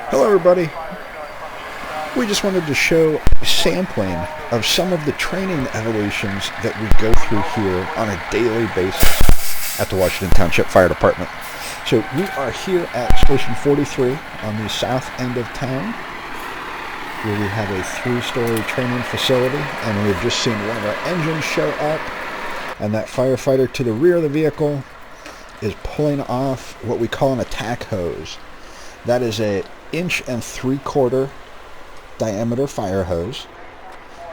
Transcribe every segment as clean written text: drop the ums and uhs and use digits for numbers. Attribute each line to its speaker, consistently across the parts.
Speaker 1: Hello everybody. We just wanted to show a sampling of some of the training evolutions that we go through here on a daily basis at the Washington Township Fire Department. So we are here at Station 43 on the south end of town, where we have a 3-story training facility, and we've just seen one of our engines show up, and that firefighter to the rear of the vehicle is pulling off what we call an attack hose. That is a 1.75" diameter fire hose,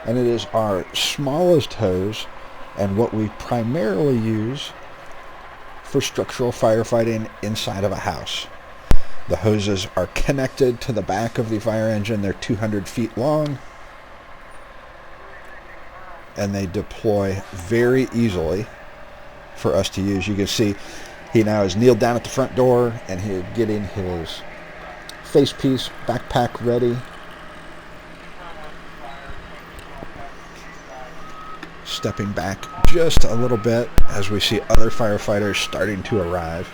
Speaker 1: and it is our smallest hose and what we primarily use for structural firefighting inside of a house. The hoses are connected to the back of the fire engine. They're 200 feet long, and they deploy very easily for us to use. You can see he now is kneeled down at the front door, and he is getting his face piece backpack ready. Stepping back just a little bit as we see other firefighters starting to arrive.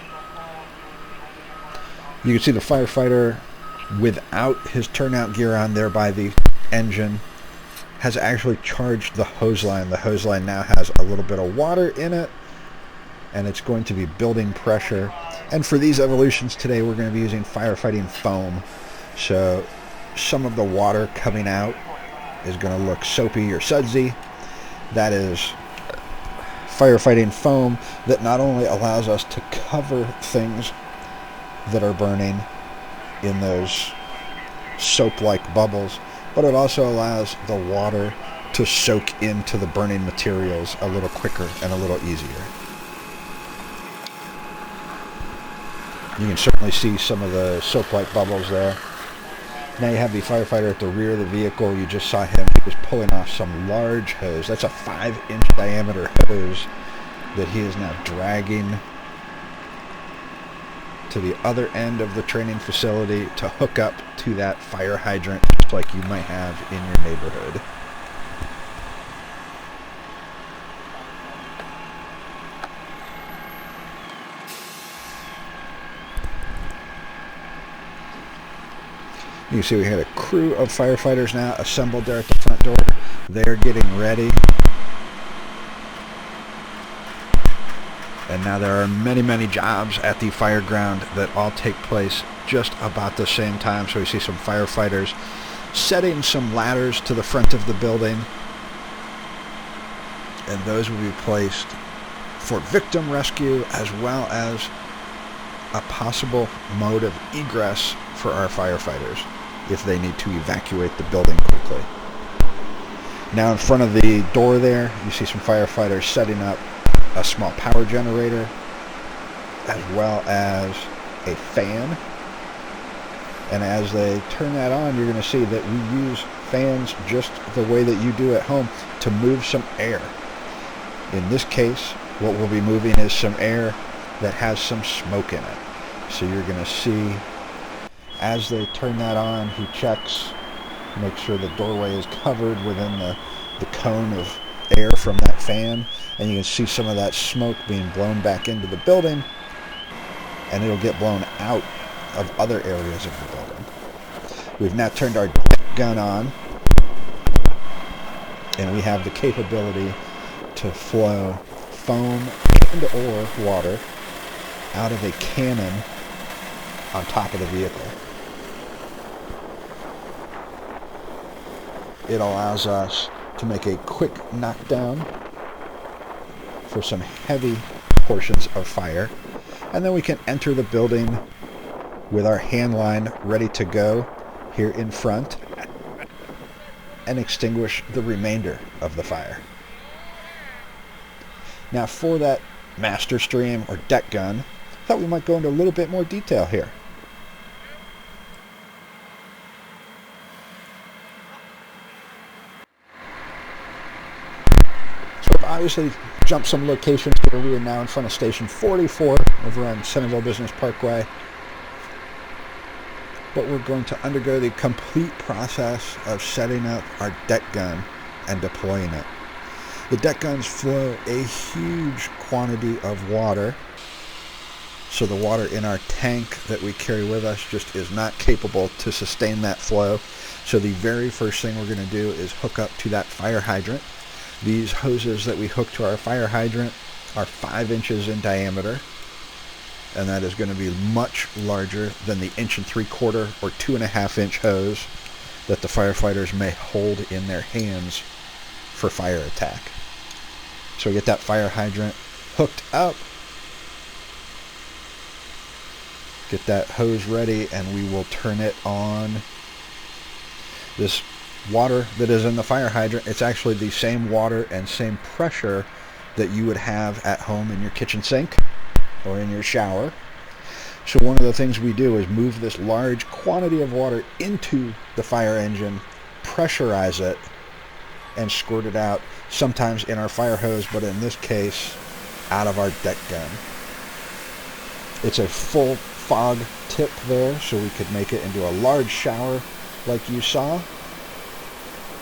Speaker 1: You can see the firefighter without his turnout gear on there by the engine has actually charged the hose line. The hose line now has a little bit of water in it, and it's going to be building pressure. And for these evolutions today, we're going to be using firefighting foam. So some of the water coming out is going to look soapy or sudsy. That is firefighting foam that not only allows us to cover things that are burning in those soap-like bubbles, but it also allows the water to soak into the burning materials a little quicker and a little easier. You can certainly see some of the soap-like bubbles there. Now you have the firefighter at the rear of the vehicle. You just saw him. He was pulling off some large hose. That's a 5-inch diameter hose that he is now dragging to the other end of the training facility to hook up to that fire hydrant, just like you might have in your neighborhood. You can see we had a crew of firefighters now assembled there at the front door. They're getting ready. And now there are many, many jobs at the fire ground that all take place just about the same time. So we see some firefighters setting some ladders to the front of the building. And those will be placed for victim rescue as well as a possible mode of egress for our firefighters if they need to evacuate the building quickly. Now in front of the door there, you see some firefighters setting up a small power generator as well as a fan. And as they turn that on, you're going to see that we use fans just the way that you do at home to move some air. In this case, what we'll be moving is some air that has some smoke in it. So you're going to see as they turn that on, he checks, makes sure the doorway is covered within the cone of air from that fan, and you can see some of that smoke being blown back into the building, and it'll get blown out of other areas of the building. We've now turned our gun on, and we have the capability to flow foam and or water out of a cannon on top of the vehicle. It allows us to make a quick knockdown for some heavy portions of fire, and then we can enter the building with our hand line ready to go here in front and extinguish the remainder of the fire. Now for that master stream or deck gun, I thought we might go into a little bit more detail here. Obviously jumped some locations here. We are now in front of Station 44 over on Centerville Business Parkway. But we're going to undergo the complete process of setting up our deck gun and deploying it. The deck guns flow a huge quantity of water So the water in our tank that we carry with us just is not capable to sustain that flow. So the very first thing we're going to do is hook up to that fire hydrant. These hoses that we hook to our fire hydrant are 5 inches in diameter, and that is going to be much larger than the 1 3/4 or 2.5 inch hose that the firefighters may hold in their hands for fire attack. So we get that fire hydrant hooked up, get that hose ready, and we will turn it on. This water that is in the fire hydrant, it's actually the same water and same pressure that you would have at home in your kitchen sink or in your shower. So one of the things we do is move this large quantity of water into the fire engine, pressurize it, and squirt it out, sometimes in our fire hose, but in this case, out of our deck gun. It's a full fog tip there, so we could make it into a large shower like you saw,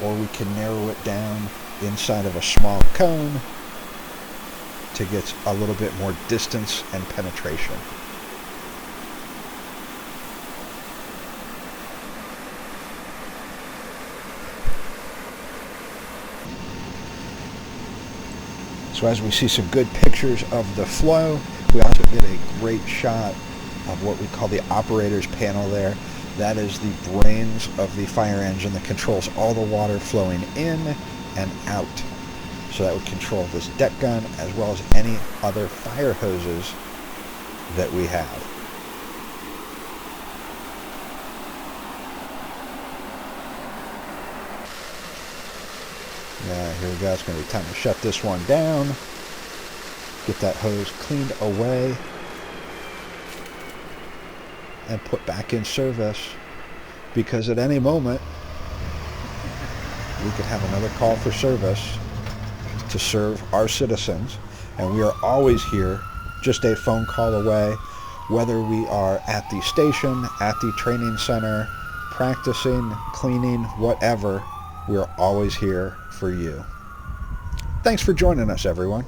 Speaker 1: or we can narrow it down inside of a small cone to get a little bit more distance and penetration. So as we see some good pictures of the flow, we also get a great shot of what we call the operator's panel there. That is the brains of the fire engine that controls all the water flowing in and out. So that would control this deck gun as well as any other fire hoses that we have. Now here we go, it's going to be time to shut this one down. Get that hose cleaned away and put back in service, because at any moment we could have another call for service to serve our citizens, and we are always here, just a phone call away, whether we are at the station, at the training center, practicing, cleaning, whatever. We are always here for you. Thanks for joining us, everyone.